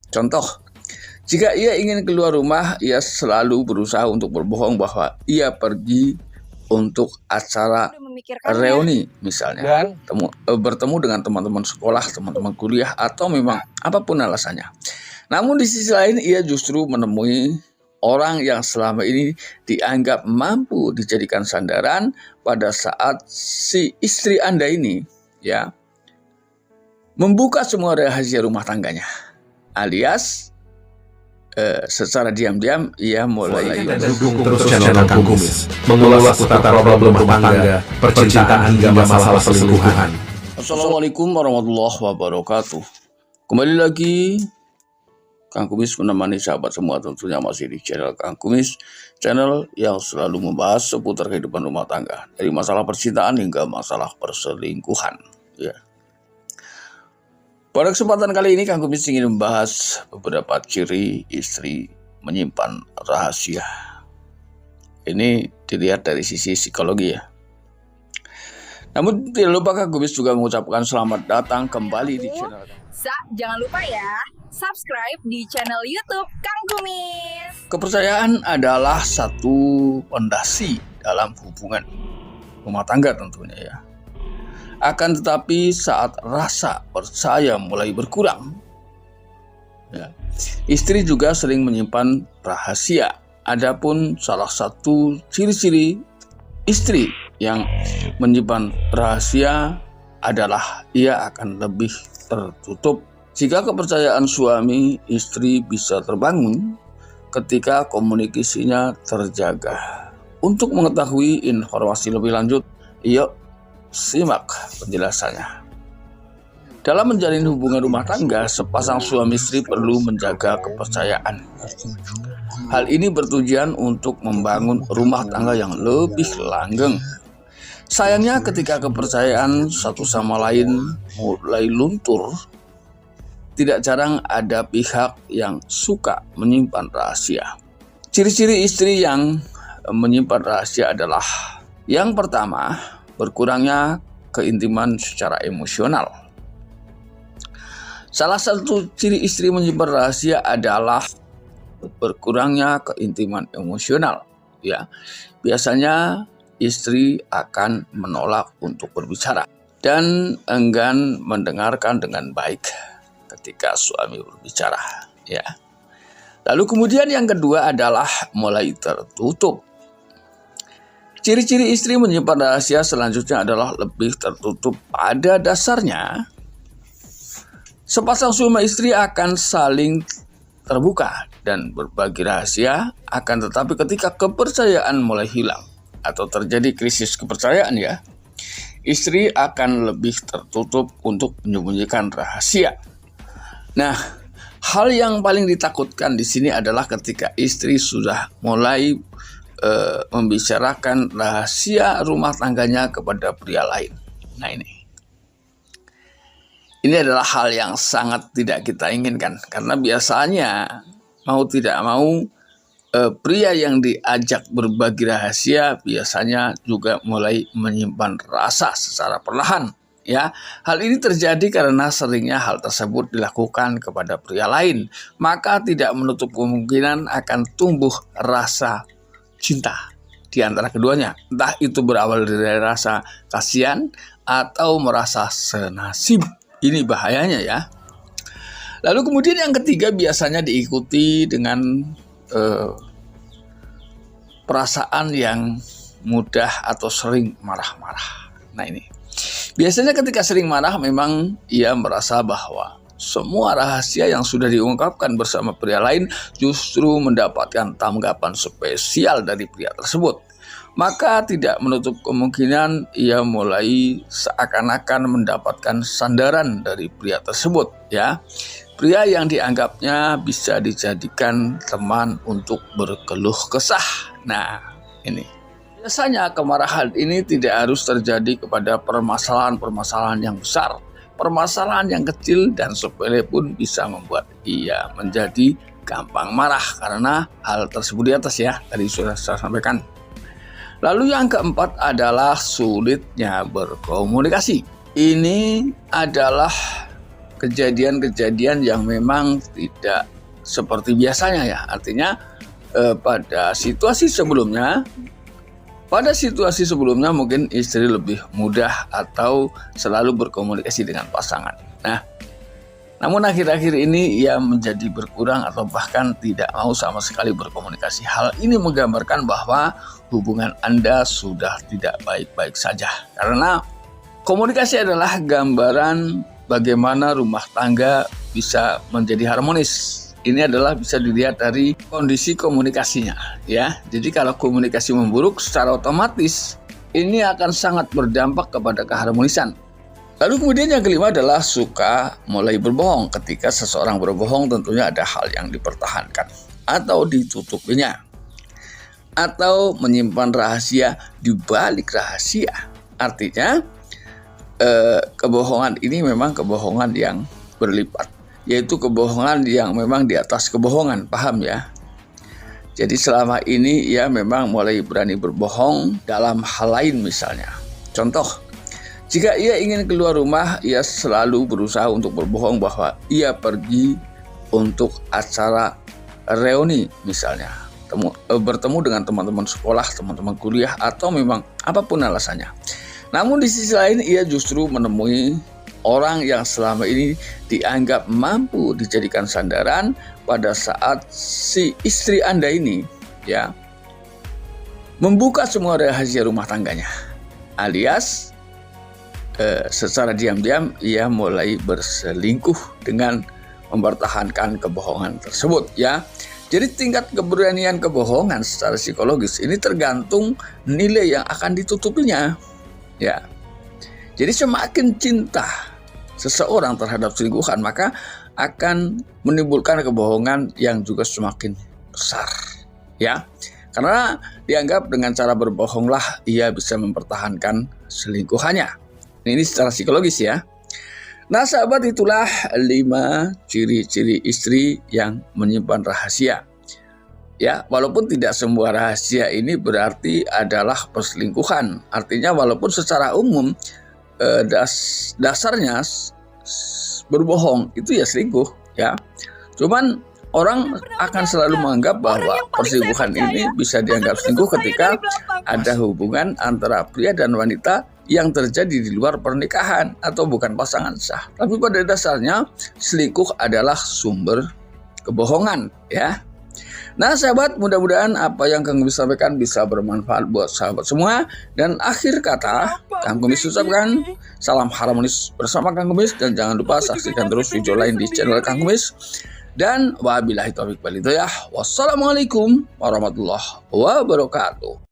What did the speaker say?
Contoh, jika ia ingin keluar rumah, ia selalu berusaha untuk berbohong bahwa ia pergi untuk acara reuni misalnya, bertemu dengan teman-teman sekolah, teman-teman kuliah, atau memang apapun alasannya. Namun di sisi lain ia justru menemui orang yang selama ini dianggap mampu dijadikan sandaran pada saat si istri Anda ini ya membuka semua rahasia rumah tangganya, alias secara diam-diam ia mulai dukung terus channel Kang Kumis mengulas seputar problem rumah tangga, percintaan hingga masalah selingkuhan. Assalamualaikum warahmatullahi wabarakatuh. Kembali lagi Kang Kumis menemani sahabat semua, tentunya masih di channel Kang Kumis, channel yang selalu membahas seputar kehidupan rumah tangga, dari masalah percintaan hingga masalah perselingkuhan. Ya. Pada kesempatan kali ini Kang Kumis ingin membahas beberapa ciri istri menyimpan rahasia. Ini dilihat dari sisi psikologi ya. Namun tidak lupa Kang Kumis juga mengucapkan selamat datang kembali di channel. Jangan lupa ya, subscribe di channel YouTube Kang Kumis. Kepercayaan adalah satu fondasi dalam hubungan rumah tangga tentunya ya. Akan tetapi saat rasa percaya mulai berkurang, ya, istri juga sering menyimpan rahasia. Adapun salah satu ciri-ciri istri yang menyimpan rahasia adalah ia akan lebih tertutup. Jika kepercayaan suami istri bisa terbangun ketika komunikasinya terjaga. Untuk mengetahui informasi lebih lanjut, yuk simak penjelasannya. Dalam menjalin hubungan rumah tangga, sepasang suami istri perlu menjaga kepercayaan. Hal ini bertujuan untuk membangun rumah tangga yang lebih langgeng. Sayangnya ketika kepercayaan satu sama lain mulai luntur, tidak jarang ada pihak yang suka menyimpan rahasia. Ciri-ciri istri yang menyimpan rahasia adalah yang pertama, berkurangnya keintiman secara emosional. Salah satu ciri istri menyimpan rahasia adalah berkurangnya keintiman emosional. Ya, biasanya istri akan menolak untuk berbicara dan enggan mendengarkan dengan baik ketika suami berbicara. Ya. Lalu kemudian yang kedua adalah mulai tertutup. Ciri-ciri istri menyimpan rahasia selanjutnya adalah lebih tertutup. Pada dasarnya, sepasang suami istri akan saling terbuka dan berbagi rahasia, akan tetapi ketika kepercayaan mulai hilang atau terjadi krisis kepercayaan ya, istri akan lebih tertutup untuk menyembunyikan rahasia. Nah, hal yang paling ditakutkan di sini adalah ketika istri sudah mulai membicarakan rahasia rumah tangganya kepada pria lain. Nah ini adalah hal yang sangat tidak kita inginkan, karena biasanya mau tidak mau pria yang diajak berbagi rahasia biasanya juga mulai menyimpan rasa secara perlahan. Ya, hal ini terjadi karena seringnya hal tersebut dilakukan kepada pria lain, maka tidak menutup kemungkinan akan tumbuh rasa cinta di antara keduanya. Entah itu berawal dari rasa kasihan atau merasa senasib. Ini bahayanya ya. Lalu kemudian yang ketiga biasanya diikuti dengan perasaan yang mudah atau sering marah-marah. Nah ini. Biasanya ketika sering marah memang ia merasa bahwa semua rahasia yang sudah diungkapkan bersama pria lain justru mendapatkan tanggapan spesial dari pria tersebut. Maka tidak menutup kemungkinan ia mulai seakan-akan mendapatkan sandaran dari pria tersebut. Ya, pria yang dianggapnya bisa dijadikan teman untuk berkeluh kesah. Nah, ini. Biasanya kemarahan ini tidak harus terjadi kepada permasalahan-permasalahan yang besar. Permasalahan yang kecil dan sepele pun bisa membuat ia menjadi gampang marah karena hal tersebut di atas ya, tadi sudah saya sampaikan. Lalu yang keempat adalah sulitnya berkomunikasi. Ini adalah kejadian-kejadian yang memang tidak seperti biasanya ya. Artinya pada situasi sebelumnya mungkin istri lebih mudah atau selalu berkomunikasi dengan pasangan. Nah, namun akhir-akhir ini ia menjadi berkurang atau bahkan tidak mau sama sekali berkomunikasi. Hal ini menggambarkan bahwa hubungan Anda sudah tidak baik-baik saja. Karena komunikasi adalah gambaran bagaimana rumah tangga bisa menjadi harmonis. Ini adalah bisa dilihat dari kondisi komunikasinya ya. Jadi kalau komunikasi memburuk secara otomatis ini akan sangat berdampak kepada keharmonisan. Lalu kemudian yang kelima adalah suka mulai berbohong. Ketika seseorang berbohong tentunya ada hal yang dipertahankan atau ditutupinya, atau menyimpan rahasia di balik rahasia. Artinya kebohongan ini memang kebohongan yang berlipat, yaitu kebohongan yang memang di atas kebohongan, paham ya? Jadi selama ini ia memang mulai berani berbohong dalam hal lain misalnya. Contoh, jika ia ingin keluar rumah, ia selalu berusaha untuk berbohong bahwa ia pergi untuk acara reuni misalnya, bertemu dengan teman-teman sekolah, teman-teman kuliah, atau memang apapun alasannya. Namun di sisi lain ia justru menemui orang yang selama ini dianggap mampu dijadikan sandaran pada saat si istri Anda ini ya membuka semua rahasia rumah tangganya, alias secara diam-diam ia mulai berselingkuh dengan mempertahankan kebohongan tersebut ya. Jadi tingkat keberanian kebohongan secara psikologis ini tergantung nilai yang akan ditutupinya ya. Jadi semakin cinta seseorang terhadap selingkuhan, maka akan menimbulkan kebohongan yang juga semakin besar ya. Karena dianggap dengan cara berbohonglah ia bisa mempertahankan selingkuhannya. Ini secara psikologis ya. Nah sahabat, itulah 5 ciri-ciri istri yang menyimpan rahasia. Ya, walaupun tidak semua rahasia ini berarti adalah perselingkuhan. Artinya walaupun secara umum dasarnya berbohong itu ya selingkuh ya. Cuman orang akan selalu menganggap bahwa perselingkuhan ini bisa dianggap selingkuh ketika ada hubungan antara pria dan wanita yang terjadi di luar pernikahan atau bukan pasangan sah. Tapi pada dasarnya selingkuh adalah sumber kebohongan ya. Nah sahabat, mudah-mudahan apa yang Kang Kumis sampaikan bisa bermanfaat buat sahabat semua. Dan akhir kata, Kang Kumis ucapkan salam harmonis bersama Kang Kumis. Dan jangan lupa saksikan terus video lain di channel Kang Kumis. Dan wabillahi taufiq wal hidayah. Wassalamualaikum warahmatullahi wabarakatuh.